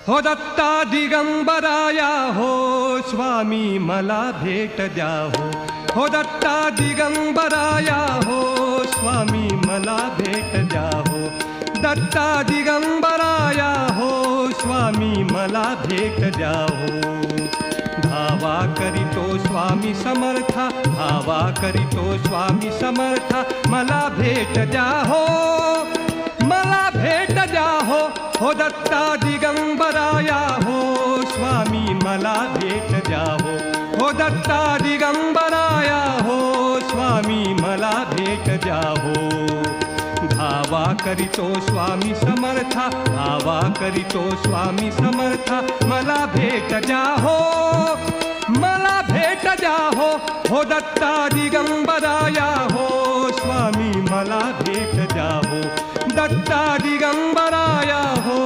हो दत्ता दिगंबराया हो स्वामी मला भेट द्या हो दत्ता दिगंबराया हो स्वामी मला भेट द्या हो दत्ता दिगंबराया हो स्वामी मला भेट द्या हो धावा करीतो स्वामी समर्था धावा करीतो स्वामी समर्था मला भेट द्या हो मला भेट द्या हो दत्ता दिगंबराया हो स्वामी मला भेट द्या हो दत्ता दिगंबराया हो स्वामी मला भेट द्या हो धावा करीतो स्वामी समर्था धावा करीतो स्वामी समर्था मला भेट द्या हो मला भेट द्या हो दत्ता दिगंबराया हो स्वामी मला भेट द्या हो दत्ता दिगंबराया हो